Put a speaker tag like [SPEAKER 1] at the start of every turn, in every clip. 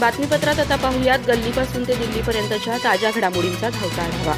[SPEAKER 1] बातमीपत्रात आता पाहूयात गल्लीपासून ते दिल्लीपर्यंतच्या ताज्या घडामोडींचा धावता आढावा।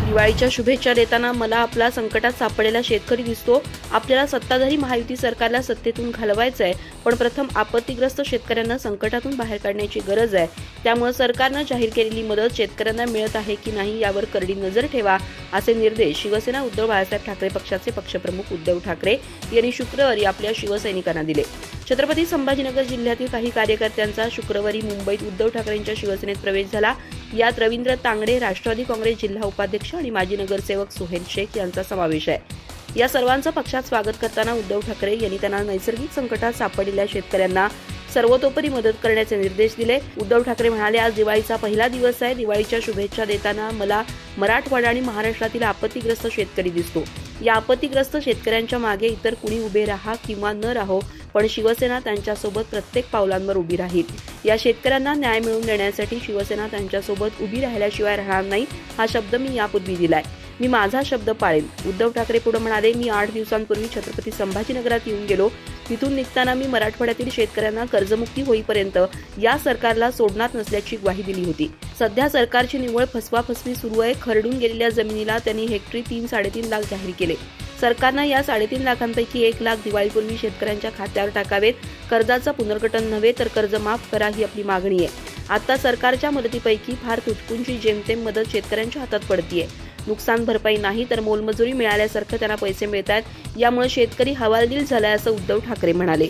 [SPEAKER 1] दिवाळीच्या शुभेच्छा देताना मला आपला संकटात सापडलेला शेतकरी दिसतो। आपल्याला सत्ताधारी महायुती सरकारला सत्तेतून घालवायचं आहे, पण प्रथम आपत्तीग्रस्त शेतकऱ्यांना संकटातून बाहेर काढण्याची गरज आहे। त्यामुळे सरकारनं जाहीर केलेली मदत शेतकऱ्यांना मिळत आहे की नाही यावर करडी नजर ठेवा, असे निर्देश शिवसेना उद्धव बाळासाहेब ठाकरे पक्षाचे पक्षप्रमुख उद्धव ठाकरे यांनी शुक्रवारी आपल्या शिवसैनिकांना दिले। छत्रपती संभाजीनगर जिल्ह्यातील काही कार्यकर्त्यांचा शुक्रवारी मुंबईत उद्धव ठाकरेंच्या शिवसेनेत प्रवेश झाला। यात रवींद्र तांगडे, राष्ट्रवादी काँग्रेस जिल्हा उपाध्यक्ष आणि माजी नगरसेवक सोहेल शेख यांचा समावेश आहे। या सर्वांचं पक्षात स्वागत करताना उद्धव ठाकरे यांनी त्यांना नैसर्गिक संकटात सापडलेल्या शेतकऱ्यांना सर्वतोपरी मदत करण्याचे निर्देश दिले। उद्धव ठाकरे म्हणाले, आज दिवाळीचा पहिला दिवस आहे। दिवाळीच्या शुभेच्छा देताना मला मराठवाडा आणि महाराष्ट्रातील आपत्तीग्रस्त शेतकरी दिसतो। या आपत्तीग्रस्त शेतकऱ्यांच्या मागे इतर कुणी उभे राहा किंवा न राहो, पण शिवसेना त्यांच्यासोबत प्रत्येक पावलांवर उभी राहील। या शेतकऱ्यांना न्याय मिळवून देण्यासाठी शिवसेना त्यांच्यासोबत उभी राहिल्याशिवाय राहणार नाही, हा शब्द मी यापूर्वी दिलाय। मी माझा शब्द पाळेन। उद्धव ठाकरे पुढे म्हणाले, मी 8 दिवसांपूर्वी छत्रपती संभाजीनगरात येऊन गेलो। तिथून निघताना मी मराठवाड्यातील शेतकऱ्यांना कर्जमुक्ती होईपर्यंत या सरकारला सोडणार नसल्याची ग्वाही दिली होती। सध्या सरकारची निव्वळ फसवाफसवी सुरू आहे। खरडून गेलेल्या जमिनीला त्यांनी हेक्टरी 3-3.5 लाख जाहीर केले। सरकारनं या 3.5 लाखांपैकी 1 लाख दिवाळीपूर्वी शेतकऱ्यांच्या खात्यावर टाकावेत। कर्जाचं पुनर्गठन नव्हे तर कर्ज माफ करा ही आपली मागणी आहे। आता सरकारच्या मदतीपैकी फार तुटपुंजी जेमतेम मदत शेतकऱ्यांच्या हातात पडतीये। नुकसान भरपाई नाही तर मोलमजुरी मिळाल्यासारखं त्यांना पैसे मिळतात। यामुळे शेतकरी हवालदिल झालाय, असं उद्धव ठाकरे म्हणाले।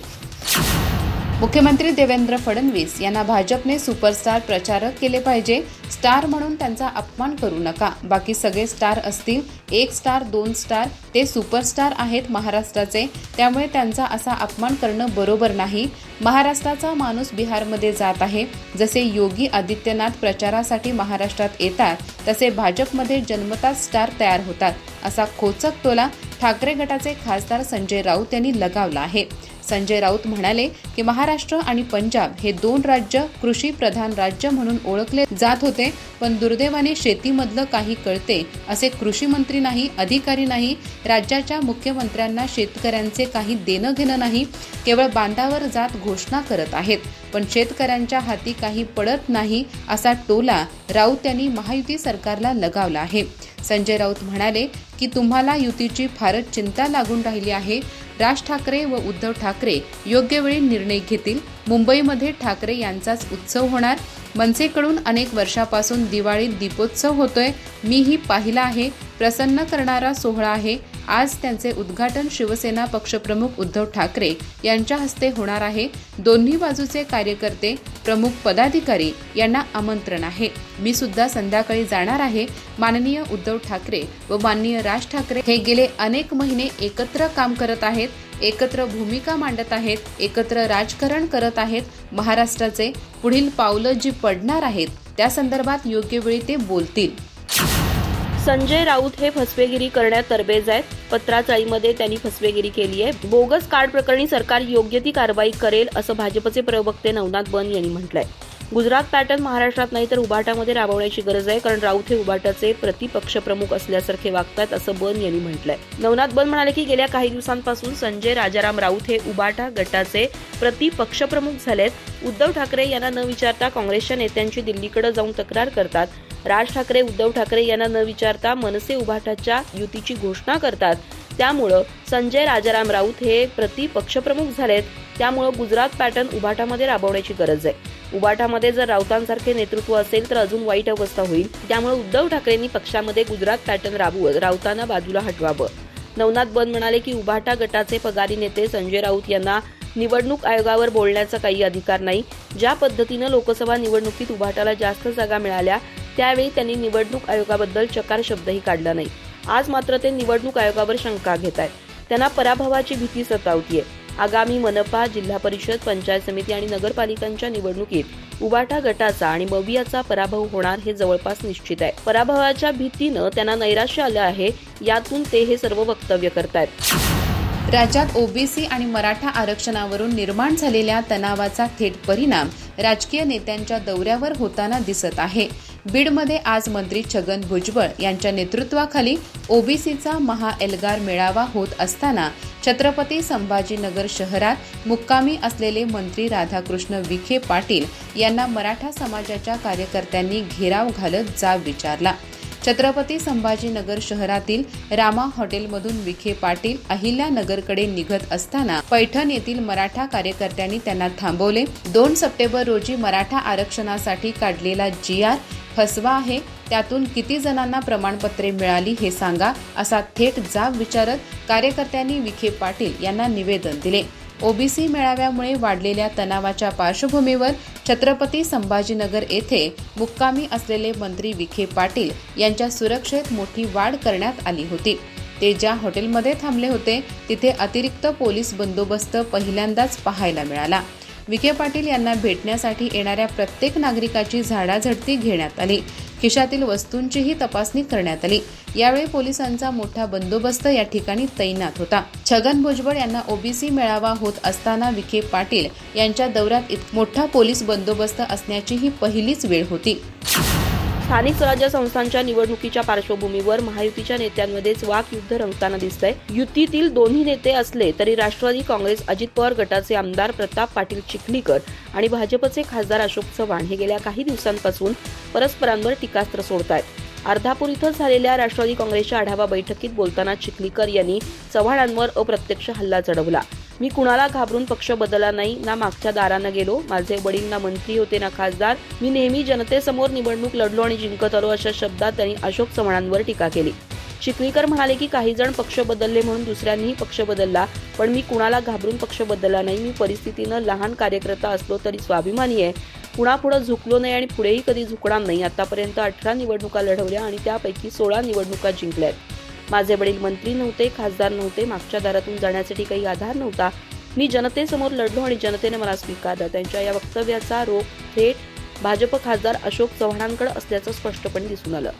[SPEAKER 2] मुख्यमंत्री देवेंद्र फडणवीस यांना भाजपने सुपरस्टार प्रचारक केले पाहिजे। स्टार म्हणून त्यांचा अपमान करू नका। बाकी सगळे स्टार असतील, 1 स्टार 2 स्टार, ते सुपरस्टार आहेत महाराष्ट्राचे, त्यामुळे त्यांचा असा अपमान करणं बरोबर नाही। महाराष्ट्राचा माणूस बिहारमध्ये जात आहे। जसे योगी आदित्यनाथ प्रचारासाठी महाराष्ट्रात येतात, तसे भाजपमध्ये जन्मताच स्टार तयार होतात, असा खोचक टोला ठाकरे गटाचे खासदार संजय राऊत यांनी लगावला आहे। संजय राऊत म्हणाले की महाराष्ट्र आणि पंजाब हे 2 राज्य कृषी प्रधान राज्य म्हणून ओळखले जात होते, पण दुर्दैवाने शेतीमधलं काही कळते असे कृषी मंत्री नाही, अधिकारी नाही। राज्याच्या मुख्यमंत्र्यांना शेतकऱ्यांचे काही देणं घेणं नाही, केवळ बांधावर जात घोषणा करत आहेत, पण शेतकऱ्यांच्या हाती काही पडत नाही, असा टोला राऊत यांनी महायुती सरकारला लगावला आहे। संजय राऊत म्हणाले की तुम्हाला युतीची फारच चिंता लागून राहिली आहे। राज ठाकरे व उद्धव ठाकरे योग्य वेळी निर्णय घेतील। मुंबईमध्ये ठाकरे यांचाच उत्सव होणार। मनसेकडून अनेक वर्षापासून दिवाळीत दीपोत्सव होतोय, मीही पाहिला आहे। प्रसन्न करणारा सोहळा आहे। आज त्यांचे उद्घाटन शिवसेना पक्षप्रमुख उद्धव ठाकरे यांच्या हस्ते होणार आहे। दोन्ही बाजूचे कार्यकर्ते, प्रमुख पदाधिकारी यांना आमंत्रण आहे। मी सुद्धा संध्याकाळी जाणार आहे। माननीय उद्धव ठाकरे व माननीय राज ठाकरे हे गेले अनेक महिने एकत्र काम करत आहेत, एकत्र भूमिका मांडत आहेत, एकत्र राजकारण करत आहेत। महाराष्ट्राचे पुढील पावलं जी पडणार आहेत त्या संदर्भात योग्य वेळी ते बोलतील।
[SPEAKER 1] संजय राऊत हे फसवेगिरी करण्यात तरबेज आहेत। पत्राचाळीमध्ये त्यांनी फसवेगिरी केली आहे। बोगस कार्ड प्रकरणी सरकार योग्य ती कारवाई करेल, असं भाजपचे प्रवक्ते नवनाथ बन यांनी म्हटलंय। गुजरात पॅटर्न महाराष्ट्रात नाही तर उबाटामध्ये राबवण्याची गरज आहे, कारण राऊत हे उबाटाचे प्रतिपक्ष प्रमुख असल्यासारखे वागतात, असं बन यांनी म्हटलंय। नवनाथ बन म्हणाले की गेल्या काही दिवसांपासून संजय राजाराम राऊत हे उबाटा गटाचे प्रतिपक्ष प्रमुख झालेत। उद्धव ठाकरे यांना न विचारता काँग्रेसच्या नेत्यांची दिल्लीकडे जाऊन तक्रार करतात। राज ठाकरे उद्धव ठाकरे यांना न विचारता मनसे उबाटाच्या युतीची घोषणा करतात। त्यामुळे संजय राजाराम राऊत हे प्रतिपक्षप्रमुख झालेत। त्यामुळे गुजरात पॅटर्न उबाटामध्ये राबवण्याची गरज आहे। उबाटामध्ये जर राऊतांसारखे नेतृत्व असेल तर अजून वाईट अवस्था होईल। त्यामुळे उद्धव ठाकरेंनी पक्षामध्ये गुजरात पॅटर्न राबवत राऊतांना बाजूला हटवावं। नवनाथ बन म्हणाले की उबाटा गटाचे पगारी नेते संजय राऊत यांना निवडणूक आयोगावर बोलण्याचा काही अधिकार नाही। ज्या पद्धतीने लोकसभा निवडणुकीत उबाटाला जास्त जागा मिळाल्या त्यावेळी त्यांनी निवडणूक आयोगाबद्दल चकार शब्दही काढला नाही। आज मात्र ते निवडणूक आयोगावर शंका घेत आहेत। त्यांना पराभवाची भीती सतावतीये। आगामी मनपा, जिल्हा परिषद, पंचायत समिती आणि नगरपालिकांच्या निवडणुकीत उबाटा गटाचा आणि मवियाचा पराभव होणार हे जवळपास निश्चित आहे। पराभवाच्या भीतीनं त्यांना नैराश्य आलं आहे, यातून ते हे सर्व वक्तव्य करतायत।
[SPEAKER 2] राज्यात ओबीसी आणि मराठा आरक्षणावरून निर्माण झालेल्या तणावाचा थेट परिणाम राजकीय नेत्यांच्या दौऱ्यावर होताना दिसत आहे. बीडमध्ये आज मंत्री छगन भुजबळ यांच्या नेतृत्वाखाली ओबीसीचा महाएल्गार मेळावा होत असताना छत्रपती संभाजीनगर शहरात मुक्कामी असलेले मंत्री राधाकृष्ण विखे पाटील यांना मराठा समाजाच्या कार्यकर्त्यांनी घेराव घालत जाब विचारला. छत्रपती संभाजीनगर शहरातील रामा हॉटेलमधून विखे पाटील अहिल्यानगरकडे निघत असताना पैठण येथील मराठा कार्यकर्त्यांनी त्यांना थांबवले. 2 सप्टेंबर रोजी मराठा आरक्षणासाठी काढलेला GR फसवा आहे, त्यातून किती जणांना प्रमाणपत्रे मिळाली हे सांगा, असा थेट जाब विचारत कार्यकर्त्यांनी विखे पाटील यांना निवेदन दिले. ओबीसी मेळाव्यामुळे वाढलेल्या तणावाच्या पार्श्वभूमीवर छत्रपती संभाजीनगर येथे मुक्कामी असलेले मंत्री विखे पाटील यांच्या सुरक्षेत मोठी वाढ करण्यात आली होती. ते ज्या हॉटेलमध्ये थांबले होते तिथे अतिरिक्त पोलीस बंदोबस्त पहिल्यांदाच पाहायला मिळाला. विखे पाटील यांना भेटण्यासाठी येणाऱ्या प्रत्येक नागरिकाची झाडाझडती घेण्यात आली. खिशातील वस्तूंचीही तपासणी करण्यात आली. यावेळी पोलिसांचा मोठा बंदोबस्त या ठिकाणी तैनात होता. छगन भुजबळ यांना ओबीसी मेळावा होत असताना विखे पाटील यांच्या दौऱ्यात मोठा पोलीस बंदोबस्त असण्याची ही पहिलीच वेळ होती.
[SPEAKER 1] स्थानिक स्वराज्य संस्थांच्या निवडणुकीच्या पार्श्वभूमीवर महायुतीच्या नेत्यांमध्येच वाकयुद्ध रंगताना दिसतंय. युतीतील दोन्ही नेते असले तरी राष्ट्रवादी काँग्रेस अजित पवार गटाचे आमदार प्रताप पाटील चिखलीकर आणि भाजपचे खासदार अशोक चव्हाण हे गेल्या काही दिवसांपासून परस्परांवर टीकास्त्र सोडतायत. अर्धापूर इथं झालेल्या राष्ट्रवादी काँग्रेसच्या आढावा बैठकीत बोलताना चिखलीकर यांनी चव्हाणांवर अप्रत्यक्ष हल्ला चढवला. मी कुणाला घाबरून पक्ष बदलला नाही, ना मागच्या दारानं गेलो. माझे वडील ना मंत्री होते ना खासदार. मी नेहमी जनतेसमोर निवडणूक लढलो आणि जिंकत आलो, अशा शब्दात त्यांनी अशोक चव्हाणांवर टीका केली. चिखलीकर म्हणाले की काही जण पक्ष बदलले म्हणून दुसऱ्यांनीही पक्ष बदलला, पण मी कुणाला घाबरून पक्ष बदलला नाही. मी परिस्थितीनं लहान कार्यकर्ता असलो तरी स्वाभिमानी आहे. कुणापुढे झुकलो नाही आणि पुढेही कधी झुकणार नाही. आतापर्यंत 18 निवडणुका लढवल्या आणि त्यापैकी 16 निवडणुका जिंकल्यात. माझे वडील मंत्री नव्हते, खासदार नव्हते, मागच्या दारातून जाण्यासाठी काही आधार नव्हता. मी जनतेसमोर लढलो आणि जनतेने मला स्वीकारलं. त्यांच्या या वक्तव्याचा रोख थेट भाजप खासदार अशोक चव्हाणांकडे असल्याचं स्पष्टपणे दिसून आलं.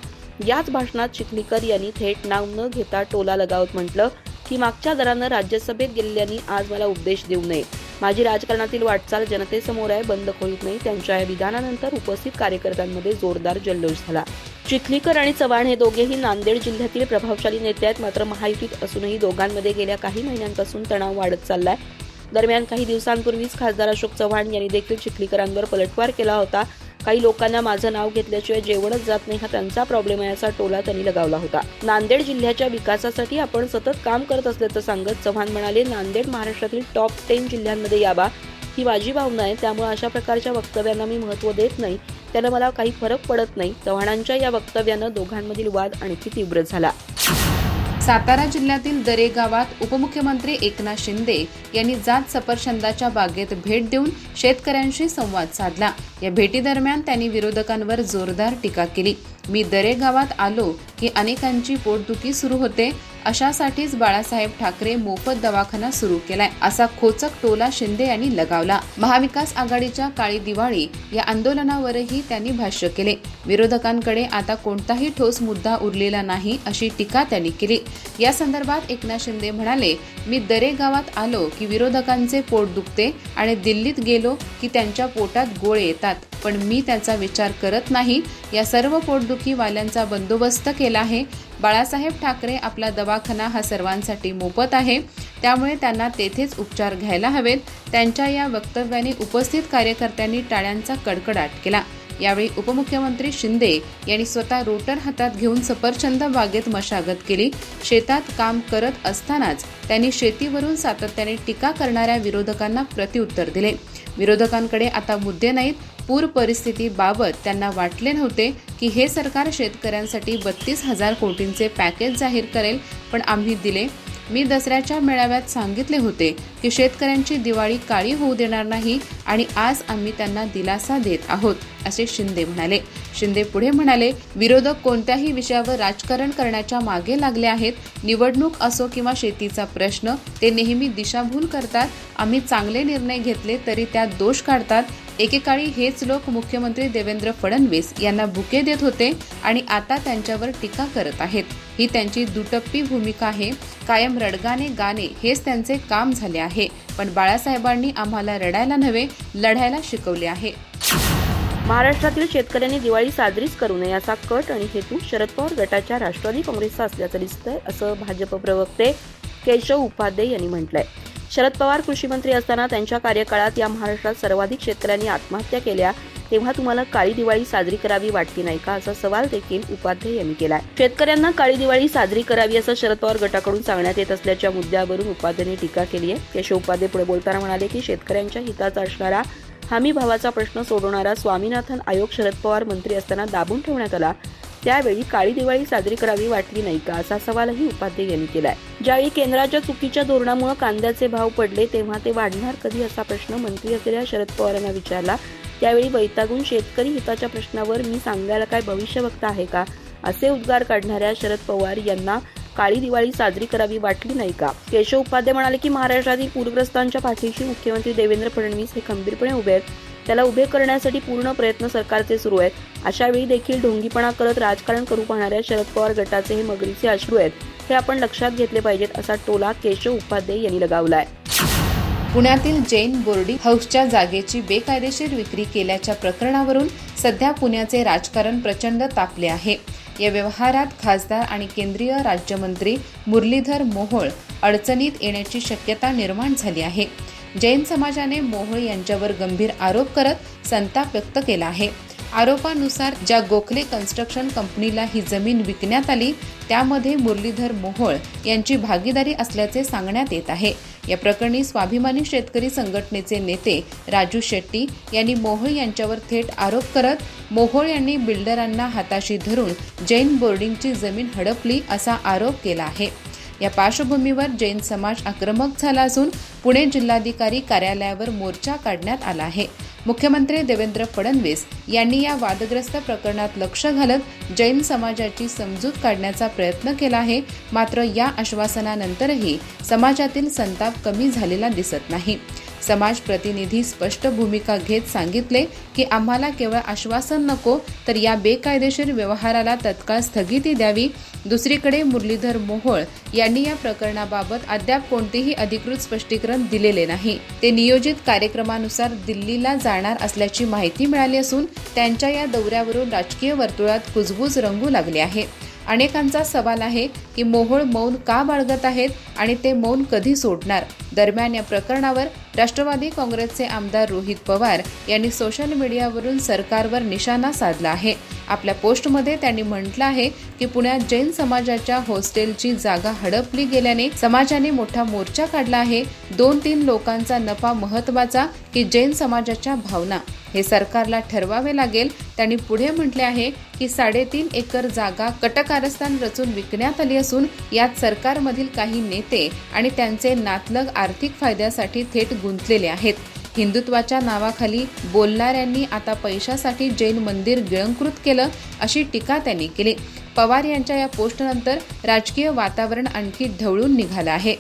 [SPEAKER 1] याच भाषणात चिखलीकर यांनी थेट नाव न घेता टोला लगावत म्हटलं की मागच्या दारानं राज्यसभेत गेलेल्यांनी आज मला उपदेश देऊ नये. माझी राजकारणातील वाटचाल जनतेसमोर आहे, बंद खोलीत नाही. त्यांच्या या विधानानंतर उपस्थित कार्यकर्त्यांमध्ये जोरदार जल्लोष झाला. चिखलीकर आणि चव्हाण हे दोघेही नांदेड जिल्ह्यातील प्रभावशाली नेते आहेत. मात्र महायुतीत असूनही दोघांमध्ये गेल्या काही महिन्यांपासून तणाव वाढत चाललाय. दरम्यान काही दिवसांपूर्वीच खासदार अशोक चव्हाण यांनी देखील चिखलीकरांवर पलटवार केला होता. काही लोकांना माझं नाव घेतल्याशिवाय जेवणच जात नाही, हा त्यांचा प्रॉब्लेम आहे, असा टोला त्यांनी लगावला होता. नांदेड जिल्ह्याच्या विकासासाठी आपण सतत काम करत असल्याचं सांगत चव्हाण म्हणाले, नांदेड महाराष्ट्रातील टॉप 10 जिल्ह्यांमध्ये यावा ही माझी भावना आहे. त्यामुळे अशा प्रकारच्या वक्तव्यांना मी महत्त्व देत नाही. त्याला मला काही फरक पडत नाही. चव्हाणांच्या या वक्तव्यानं दोघांमधील वाद आणखी तीव्र झाला.
[SPEAKER 2] सातारा जिल्ह्यातील दरे गावात उपमुख्यमंत्री एकनाथ शिंदे यांनी जात सफरचंदाच्या बागेत भेट देऊन शेतकऱ्यांशी संवाद साधला. या भेटीदरम्यान त्यांनी विरोधकांवर जोरदार टीका केली. मी दरे गावात आलो की अनेकांची पोटदुखी सुरू होते, अशासाठीच बाळासाहेब ठाकरे मोफत दवाखाना सुरू केलाय, असा खोचक टोला शिंदे यांनी लगावला. महाविकास आघाडीच्या काळी दिवाळी या आंदोलनावरही त्यांनी भाष्य केले. विरोधकांकडे आता कोणताही ठोस मुद्दा उरलेला नाही, अशी टीका त्यांनी केली. या संदर्भात एकनाथ शिंदे म्हणाले, मी दरे गावात आलो की विरोधकांचे पोट दुखते आणि दिल्लीत गेलो की त्यांच्या पोटात गोळे येतात, पण मी त्याचा विचार करत नाही. या सर्व पोटदुखीवाल्यांचा बंदोबस्त केला आहे. बाळासाहेब ठाकरे आपला दवाखाना हा सर्वांसाठी मोफत आहे, त्यामुळे त्यांना तेथेच उपचार घ्यायला हवेत. त्यांच्या या वक्तव्याने उपस्थित कार्यकर्त्यांनी टाळ्यांचा कडकडाट केला. यावेळी उपमुख्यमंत्री शिंदे यांनी स्वतः रोटर हातात घेऊन सफरचंद बागेत मशागत केली. शेतात काम करत असतानाच त्यांनी शेतीवरून सातत्याने टीका करणाऱ्या विरोधकांना प्रत्युत्तर दिले. विरोधकांकडे आता मुद्दे नाहीत. पूर परिस्थितीबाबत त्यांना वाटले नव्हते की हे सरकार शेतकऱ्यांसाठी 32,000 कोटींचे पॅकेज जाहीर करेल, पण आम्ही दिले. मी दसऱ्याच्या मेळाव्यात सांगितले होते की शेतकऱ्यांची दिवाळी काळी होऊ देणार नाही आणि आज आम्ही त्यांना दिलासा देत आहोत, असे शिंदे म्हणाले. शिंदे पुढे म्हणाले, विरोधक कोणत्याही विषयावर राजकारण करण्याच्या मागे लागले आहेत. निवडणूक असो किंवा शेतीचा प्रश्न, ते नेहमी दिशाभूल करतात. आम्ही चांगले निर्णय घेतले तरी त्यात दोष काढतात. एकेकाळी हेच लोक मुख्यमंत्री देवेंद्र फडणवीस यांना बुके देत होते आणि आता त्यांच्यावर टीका करत आहेत. ही त्यांची दुटप्पी भूमिका आहे. कायम रडगाणे गाणे हेच त्यांचे काम झाले आहे. पण बाळासाहेबांनी आम्हाला रडायला नव्हे, लढायला शिकवले आहे.
[SPEAKER 1] महाराष्ट्रातील शेतकऱ्यांनी दिवाळी साजरीच करू नये असा कट आणि हेतू शरद पवार गटाच्या राष्ट्रवादी काँग्रेसचा असल्याचं दिसतंय, असं भाजप प्रवक्ते केशव उपाध्ये यांनी म्हटलंय. शरद पवार कृषी मंत्री असताना त्यांच्या कार्यकाळात या महाराष्ट्रात सर्वाधिक शेतकऱ्यांनी आत्महत्या केल्या, तेव्हा तुम्हाला काळी दिवाळी साजरी करावी वाटली नाही का, असा सवाल देखील उपाध्ये यांनी केलाय. शेतकऱ्यांना काळी दिवाळी साजरी करावी असं शरद पवार गटाकडून सांगण्यात येत असल्याच्या मुद्द्यावरून उपाध्येंनी टीका केली आहे. केशव उपाध्ये पुढे बोलताना म्हणाले की शेतकऱ्यांच्या हिताचा असणारा हमी भावाचा प्रश्न सोडवणारा स्वामीनाथन आयोग शरद पवार मंत्री असताना दाबून ठेवण्यात आला, त्यावेळी काळी दिवाळी साजरी करावी वाटली नाही का, असा सवालही उपाध्ये यांनी केलाय. ज्यावेळी केंद्राच्या चुकीच्या धोरणामुळे कांद्याचे भाव पडले तेव्हा ते वाढणार कधी असा प्रश्न मंत्री असलेल्या शरद पवार यांना विचारला. त्यावेळी वैतागून शेतकरी हिताच्या प्रश्नावर मी सांगायला काय भविष्यवक्ता आहे का, असे उद्गार काढणाऱ्या शरद पवार यांना काळी दिवाळी साजरी करावी वाटली नाही का. केशव उपाध्ये म्हणाले की महाराष्ट्रातील पूरग्रस्तांच्या पाठीशी मुख्यमंत्री देवेंद्र फडणवीस हे खंबीरपणे उभे आहेत. त्याला उभे करण्यासाठी पूर्ण प्रयत्न सरकारचे सुरू आहेत. अशा वेळी देखील ढोंगीपणा करत राजकारण करू पाहणाऱ्या शरद पवार गटाचे हे मगरीचे अश्रू आहेत, हे आपण लक्षात घेतले पाहिजेत, असा टोला केशव उपाध्ये यांनी लगावलाय.
[SPEAKER 2] पुण्यातील जैन बोर्डिंग हाऊसच्या जागेची बेकायदेशीर विक्री केल्याच्या प्रकरणावरून सध्या पुण्याचे राजकारण प्रचंड तापले आहे. या व्यवहारात खासदार आणि केंद्रीय राज्यमंत्री मुरलीधर मोहोळ अडचणीत येण्याची शक्यता निर्माण झाली आहे. जैन समाजाने मोहोळ यांच्यावर गंभीर आरोप करत संताप व्यक्त केला आहे. आरोपानुसार ज्या गोखले कन्स्ट्रक्शन कंपनीला ही जमीन विकण्यात आली त्यामध्ये मुरलीधर मोहोळ यांची भागीदारी असल्याचे सांगण्यात येत आहे. या प्रकरणी स्वाभिमानी शेतकरी संघटनेचे नेते राजू शेट्टी यांनी मोहोळ यांच्यावर थेट आरोप करत मोहोळ यांनी बिल्डरांना हाताशी धरून जैन बोर्डिंगची जमीन हडपली असा आरोप केला आहे. या पार्श्वभूमीवर जैन समाज आक्रमक झाला असून पुणे जिल्हाधिकारी कार्यालयावर मोर्चा काढण्यात आला आहे. मुख्यमंत्री देवेंद्र फडणवीस यांनी या वादग्रस्त प्रकरणात लक्ष घालत जैन समाजाची समजूत काढण्याचा प्रयत्न केला आहे. मात्र या आश्वासनानंतरही समाजातील संताप कमी झालेला दिसत नाही. समाज प्रतिनिधी स्पष्ट भूमिका घेत सांगितले की आम्हाला केवळ आश्वासन नको तर या बेकायदेशीर व्यवहाराला तत्काळ स्थगिती द्यावी. दुसरीकडे मुरलीधर मोहोळ यांनी या प्रकरणाबाबत अद्याप कोणतेही अधिकृत स्पष्टीकरण दिलेले नाही. ते नियोजित कार्यक्रमानुसार दिल्लीला जाणार असल्याची माहिती मिळाली असून त्यांच्या या दौऱ्यावरून राजकीय वर्तुळात कुजबूज रंगू लागली आहे. अनेकांचा सवाल आहे की मोहोळ मौन का बाळगत आहेत आणि ते मौन कधी सोडणार. दरम्यान या प्रकरणावर राष्ट्रवादी काँग्रेसचे आमदार रोहित पवार यांनी सोशल मीडियावरून सरकारवर निशाणा साधला आहे. आपल्या पोस्टमध्ये त्यांनी म्हटलं आहे की पुण्यात जैन समाजाच्या हॉस्टेलची जागा हडपली गेल्याने समाजाने मोठा मोर्चा काढला आहे. 2-3 लोकांचा नफा महत्वाचा की जैन समाजाच्या भावना, हे सरकारला ठरवावे लागेल. त्यांनी पुढे म्हटले आहे की 3.5 एकर जागा कटकारस्थान रचून विकण्यात आली असून यात सरकारमधील काही नेते आणि त्यांचे नातलग आर्थिक फायद्यासाठी थेट गुंतलेले आहेत. हिंदुत्वाच्या नावाखाली बोलणाऱ्यांनी आता पैशासाठी जैन मंदिर गिळंकृत केलं अशी टीका त्यांनी केली. पवार यांच्या या पोस्टनंतर राजकीय वातावरण आणखी ढवळून निघालं आहे.